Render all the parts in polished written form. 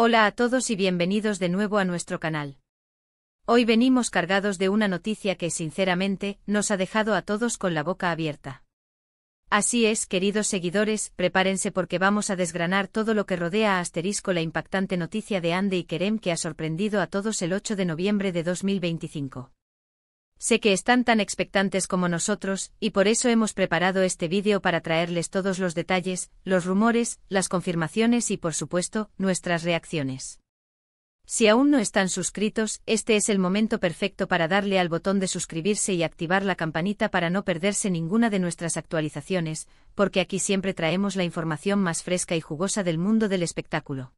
Hola a todos y bienvenidos de nuevo a nuestro canal. Hoy venimos cargados de una noticia que, sinceramente, nos ha dejado a todos con la boca abierta. Así es, queridos seguidores, prepárense porque vamos a desgranar todo lo que rodea a la impactante noticia de Hande y Kerem que ha sorprendido a todos el 8 de noviembre de 2025. Sé que están tan expectantes como nosotros, y por eso hemos preparado este vídeo para traerles todos los detalles, los rumores, las confirmaciones y por supuesto, nuestras reacciones. Si aún no están suscritos, este es el momento perfecto para darle al botón de suscribirse y activar la campanita para no perderse ninguna de nuestras actualizaciones, porque aquí siempre traemos la información más fresca y jugosa del mundo del espectáculo.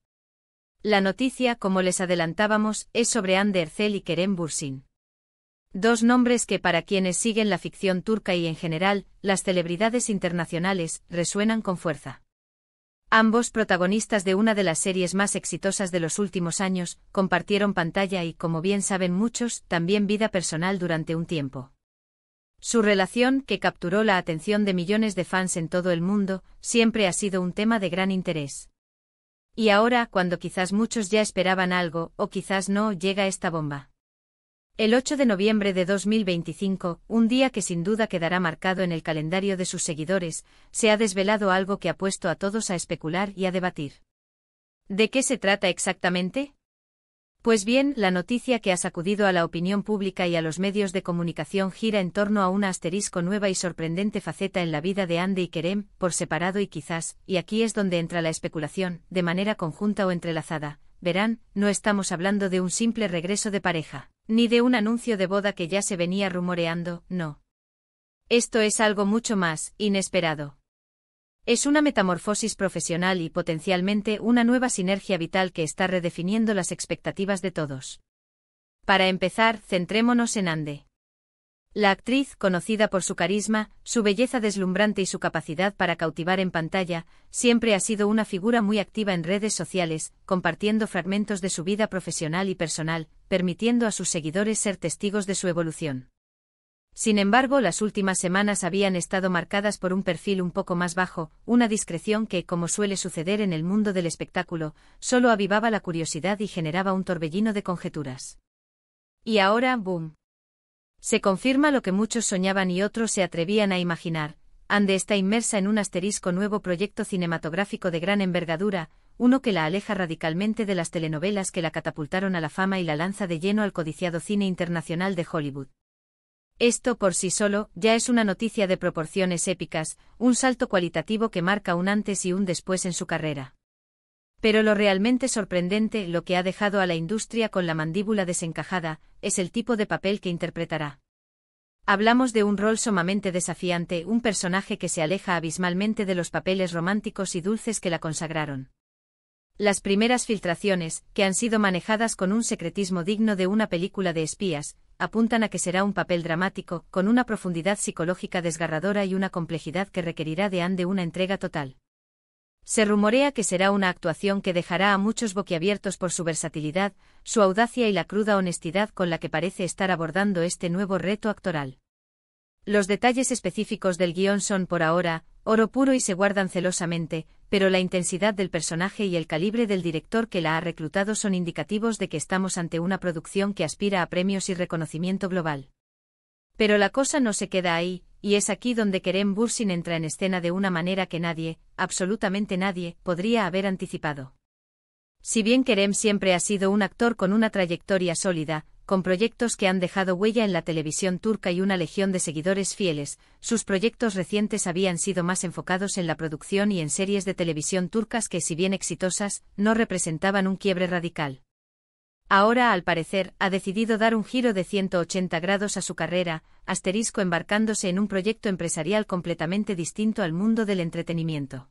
La noticia, como les adelantábamos, es sobre Hande Erçel y Kerem Bürsin. Dos nombres que para quienes siguen la ficción turca y en general, las celebridades internacionales, resuenan con fuerza. Ambos protagonistas de una de las series más exitosas de los últimos años, compartieron pantalla y, como bien saben muchos, también vida personal durante un tiempo. Su relación, que capturó la atención de millones de fans en todo el mundo, siempre ha sido un tema de gran interés. Y ahora, cuando quizás muchos ya esperaban algo, o quizás no, llega esta bomba. El 8 de noviembre de 2025, un día que sin duda quedará marcado en el calendario de sus seguidores, se ha desvelado algo que ha puesto a todos a especular y a debatir. ¿De qué se trata exactamente? Pues bien, la noticia que ha sacudido a la opinión pública y a los medios de comunicación gira en torno a una nueva y sorprendente faceta en la vida de Hande y Kerem, por separado y quizás, y aquí es donde entra la especulación, de manera conjunta o entrelazada. Verán, no estamos hablando de un simple regreso de pareja, ni de un anuncio de boda que ya se venía rumoreando, no. Esto es algo mucho más inesperado. Es una metamorfosis profesional y potencialmente una nueva sinergia vital que está redefiniendo las expectativas de todos. Para empezar, centrémonos en Hande. La actriz, conocida por su carisma, su belleza deslumbrante y su capacidad para cautivar en pantalla, siempre ha sido una figura muy activa en redes sociales, compartiendo fragmentos de su vida profesional y personal, permitiendo a sus seguidores ser testigos de su evolución. Sin embargo, las últimas semanas habían estado marcadas por un perfil un poco más bajo, una discreción que, como suele suceder en el mundo del espectáculo, solo avivaba la curiosidad y generaba un torbellino de conjeturas. Y ahora, ¡boom! Se confirma lo que muchos soñaban y otros se atrevían a imaginar. Hande está inmersa en un nuevo proyecto cinematográfico de gran envergadura, uno que la aleja radicalmente de las telenovelas que la catapultaron a la fama y la lanza de lleno al codiciado cine internacional de Hollywood. Esto por sí solo ya es una noticia de proporciones épicas, un salto cualitativo que marca un antes y un después en su carrera. Pero lo realmente sorprendente, lo que ha dejado a la industria con la mandíbula desencajada, es el tipo de papel que interpretará. Hablamos de un rol sumamente desafiante, un personaje que se aleja abismalmente de los papeles románticos y dulces que la consagraron. Las primeras filtraciones, que han sido manejadas con un secretismo digno de una película de espías, apuntan a que será un papel dramático, con una profundidad psicológica desgarradora y una complejidad que requerirá de Hande una entrega total. Se rumorea que será una actuación que dejará a muchos boquiabiertos por su versatilidad, su audacia y la cruda honestidad con la que parece estar abordando este nuevo reto actoral. Los detalles específicos del guión son por ahora oro puro y se guardan celosamente, pero la intensidad del personaje y el calibre del director que la ha reclutado son indicativos de que estamos ante una producción que aspira a premios y reconocimiento global. Pero la cosa no se queda ahí, y es aquí donde Kerem Bürsin entra en escena de una manera que nadie, absolutamente nadie, podría haber anticipado. Si bien Kerem siempre ha sido un actor con una trayectoria sólida, con proyectos que han dejado huella en la televisión turca y una legión de seguidores fieles, sus proyectos recientes habían sido más enfocados en la producción y en series de televisión turcas que, si bien exitosas, no representaban un quiebre radical. Ahora, al parecer, ha decidido dar un giro de 180 grados a su carrera, embarcándose en un proyecto empresarial completamente distinto al mundo del entretenimiento.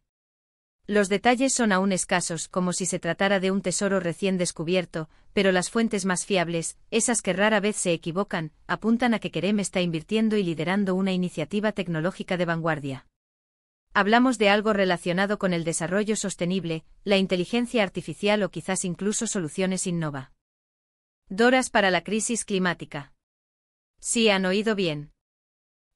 Los detalles son aún escasos, como si se tratara de un tesoro recién descubierto, pero las fuentes más fiables, esas que rara vez se equivocan, apuntan a que Kerem está invirtiendo y liderando una iniciativa tecnológica de vanguardia. Hablamos de algo relacionado con el desarrollo sostenible, la inteligencia artificial o quizás incluso soluciones innovadoras para la crisis climática. Sí han oído bien.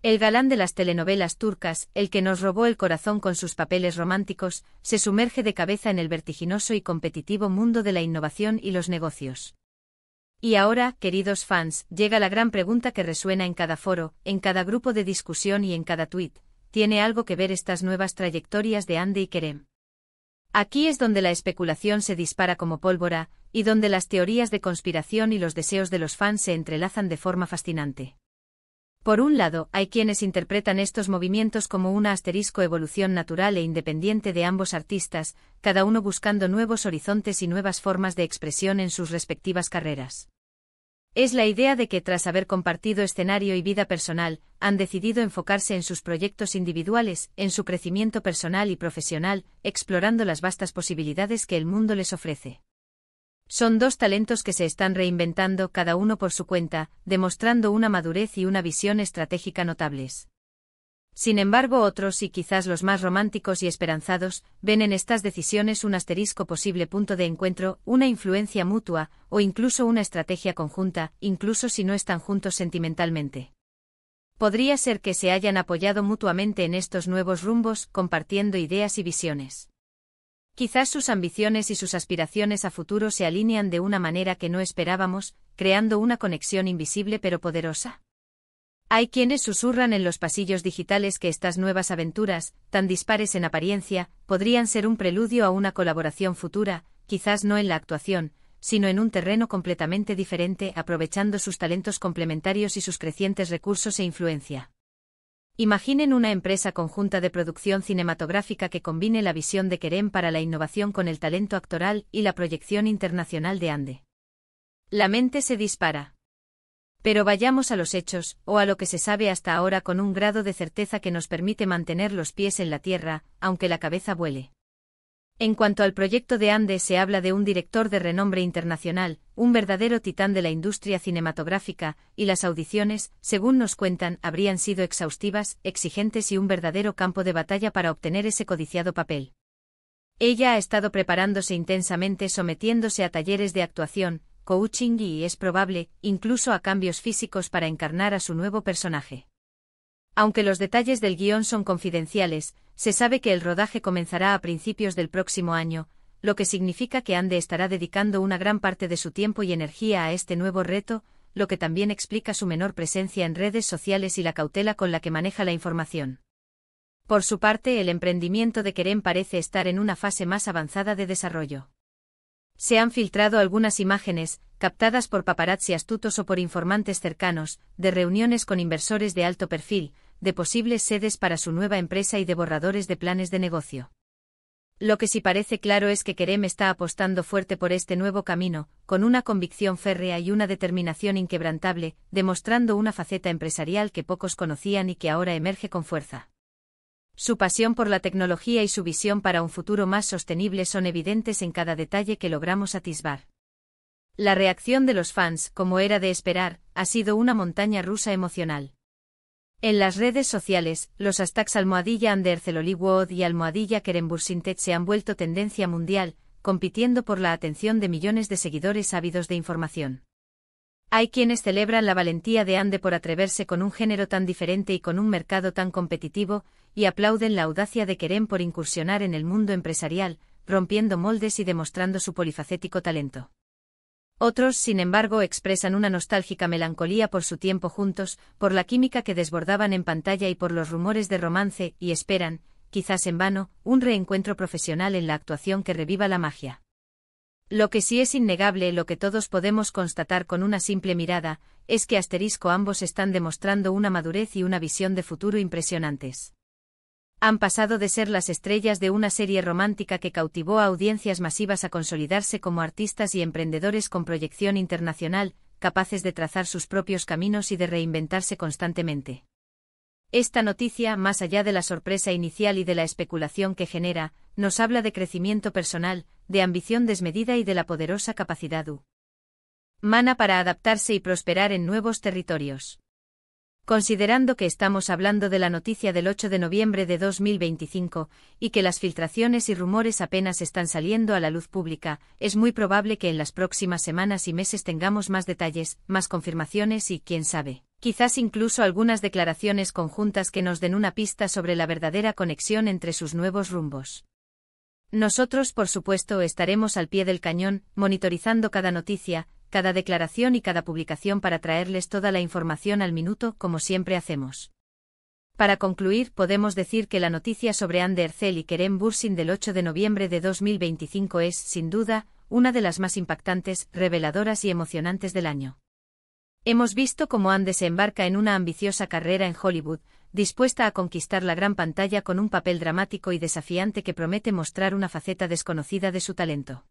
El galán de las telenovelas turcas, el que nos robó el corazón con sus papeles románticos, se sumerge de cabeza en el vertiginoso y competitivo mundo de la innovación y los negocios. Y ahora, queridos fans, llega la gran pregunta que resuena en cada foro, en cada grupo de discusión y en cada tuit. ¿Tiene algo que ver estas nuevas trayectorias de Hande y Kerem? Aquí es donde la especulación se dispara como pólvora, y donde las teorías de conspiración y los deseos de los fans se entrelazan de forma fascinante. Por un lado, hay quienes interpretan estos movimientos como una asterisco evolución natural e independiente de ambos artistas, cada uno buscando nuevos horizontes y nuevas formas de expresión en sus respectivas carreras. Es la idea de que tras haber compartido escenario y vida personal, han decidido enfocarse en sus proyectos individuales, en su crecimiento personal y profesional, explorando las vastas posibilidades que el mundo les ofrece. Son dos talentos que se están reinventando cada uno por su cuenta, demostrando una madurez y una visión estratégica notables. Sin embargo, otros, y quizás los más románticos y esperanzados, ven en estas decisiones un asterisco posible punto de encuentro, una influencia mutua, o incluso una estrategia conjunta, incluso si no están juntos sentimentalmente. Podría ser que se hayan apoyado mutuamente en estos nuevos rumbos, compartiendo ideas y visiones. Quizás sus ambiciones y sus aspiraciones a futuro se alinean de una manera que no esperábamos, creando una conexión invisible pero poderosa. Hay quienes susurran en los pasillos digitales que estas nuevas aventuras, tan dispares en apariencia, podrían ser un preludio a una colaboración futura, quizás no en la actuación, sino en un terreno completamente diferente, aprovechando sus talentos complementarios y sus crecientes recursos e influencia. Imaginen una empresa conjunta de producción cinematográfica que combine la visión de Kerem para la innovación con el talento actoral y la proyección internacional de Hande. La mente se dispara. Pero vayamos a los hechos, o a lo que se sabe hasta ahora con un grado de certeza que nos permite mantener los pies en la tierra, aunque la cabeza vuele. En cuanto al proyecto de Hande, se habla de un director de renombre internacional, un verdadero titán de la industria cinematográfica, y las audiciones, según nos cuentan, habrían sido exhaustivas, exigentes y un verdadero campo de batalla para obtener ese codiciado papel. Ella ha estado preparándose intensamente, sometiéndose a talleres de actuación, coaching y, es probable, incluso a cambios físicos para encarnar a su nuevo personaje. Aunque los detalles del guión son confidenciales, se sabe que el rodaje comenzará a principios del próximo año, lo que significa que Hande estará dedicando una gran parte de su tiempo y energía a este nuevo reto, lo que también explica su menor presencia en redes sociales y la cautela con la que maneja la información. Por su parte, el emprendimiento de Kerem parece estar en una fase más avanzada de desarrollo. Se han filtrado algunas imágenes, captadas por paparazzi astutos o por informantes cercanos, de reuniones con inversores de alto perfil, de posibles sedes para su nueva empresa y de borradores de planes de negocio. Lo que sí parece claro es que Kerem está apostando fuerte por este nuevo camino, con una convicción férrea y una determinación inquebrantable, demostrando una faceta empresarial que pocos conocían y que ahora emerge con fuerza. Su pasión por la tecnología y su visión para un futuro más sostenible son evidentes en cada detalle que logramos atisbar. La reacción de los fans, como era de esperar, ha sido una montaña rusa emocional. En las redes sociales, los hashtags #AnderCelollyWood y #KeremBursintet se han vuelto tendencia mundial, compitiendo por la atención de millones de seguidores ávidos de información. Hay quienes celebran la valentía de Hande por atreverse con un género tan diferente y con un mercado tan competitivo, y aplauden la audacia de Kerem por incursionar en el mundo empresarial, rompiendo moldes y demostrando su polifacético talento. Otros, sin embargo, expresan una nostálgica melancolía por su tiempo juntos, por la química que desbordaban en pantalla y por los rumores de romance, y esperan, quizás en vano, un reencuentro profesional en la actuación que reviva la magia. Lo que sí es innegable, lo que todos podemos constatar con una simple mirada, es que ambos están demostrando una madurez y una visión de futuro impresionantes. Han pasado de ser las estrellas de una serie romántica que cautivó a audiencias masivas a consolidarse como artistas y emprendedores con proyección internacional, capaces de trazar sus propios caminos y de reinventarse constantemente. Esta noticia, más allá de la sorpresa inicial y de la especulación que genera, nos habla de crecimiento personal, de ambición desmedida y de la poderosa capacidad humana para adaptarse y prosperar en nuevos territorios. Considerando que estamos hablando de la noticia del 8 de noviembre de 2025, y que las filtraciones y rumores apenas están saliendo a la luz pública, es muy probable que en las próximas semanas y meses tengamos más detalles, más confirmaciones y, quién sabe, Quizás incluso algunas declaraciones conjuntas que nos den una pista sobre la verdadera conexión entre sus nuevos rumbos. Nosotros, por supuesto, estaremos al pie del cañón, monitorizando cada noticia, cada declaración y cada publicación para traerles toda la información al minuto, como siempre hacemos. Para concluir, podemos decir que la noticia sobre Hande Erçel y Kerem Bürsin del 8 de noviembre de 2025 es, sin duda, una de las más impactantes, reveladoras y emocionantes del año. Hemos visto cómo Hande se embarca en una ambiciosa carrera en Hollywood, dispuesta a conquistar la gran pantalla con un papel dramático y desafiante que promete mostrar una faceta desconocida de su talento.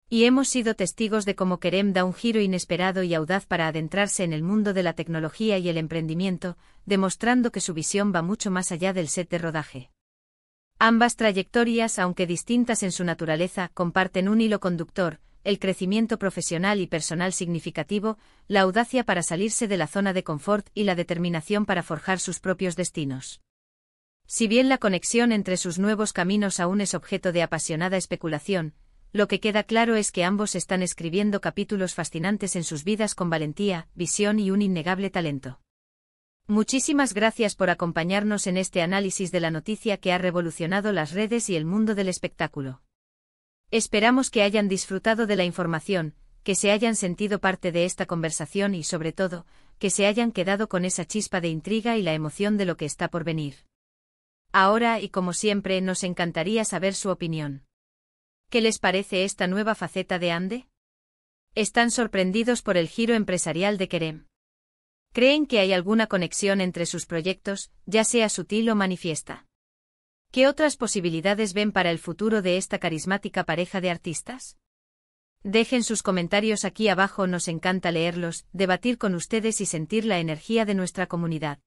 Y hemos sido testigos de cómo Kerem da un giro inesperado y audaz para adentrarse en el mundo de la tecnología y el emprendimiento, demostrando que su visión va mucho más allá del set de rodaje. Ambas trayectorias, aunque distintas en su naturaleza, comparten un hilo conductor: el crecimiento profesional y personal significativo, la audacia para salirse de la zona de confort y la determinación para forjar sus propios destinos. Si bien la conexión entre sus nuevos caminos aún es objeto de apasionada especulación, lo que queda claro es que ambos están escribiendo capítulos fascinantes en sus vidas con valentía, visión y un innegable talento. Muchísimas gracias por acompañarnos en este análisis de la noticia que ha revolucionado las redes y el mundo del espectáculo. Esperamos que hayan disfrutado de la información, que se hayan sentido parte de esta conversación y, sobre todo, que se hayan quedado con esa chispa de intriga y la emoción de lo que está por venir. Ahora, y como siempre, nos encantaría saber su opinión. ¿Qué les parece esta nueva faceta de Hande? ¿Están sorprendidos por el giro empresarial de Kerem? ¿Creen que hay alguna conexión entre sus proyectos, ya sea sutil o manifiesta? ¿Qué otras posibilidades ven para el futuro de esta carismática pareja de artistas? Dejen sus comentarios aquí abajo, nos encanta leerlos, debatir con ustedes y sentir la energía de nuestra comunidad.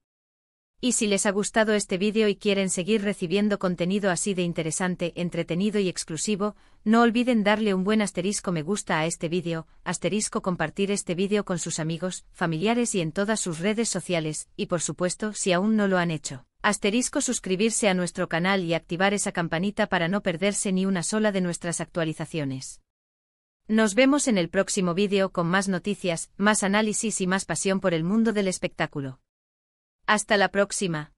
Y si les ha gustado este vídeo y quieren seguir recibiendo contenido así de interesante, entretenido y exclusivo, no olviden darle un buen asterisco me gusta a este vídeo, asterisco compartir este vídeo con sus amigos, familiares y en todas sus redes sociales, y por supuesto, si aún no lo han hecho, asterisco suscribirse a nuestro canal y activar esa campanita para no perderse ni una sola de nuestras actualizaciones. Nos vemos en el próximo vídeo con más noticias, más análisis y más pasión por el mundo del espectáculo. Hasta la próxima.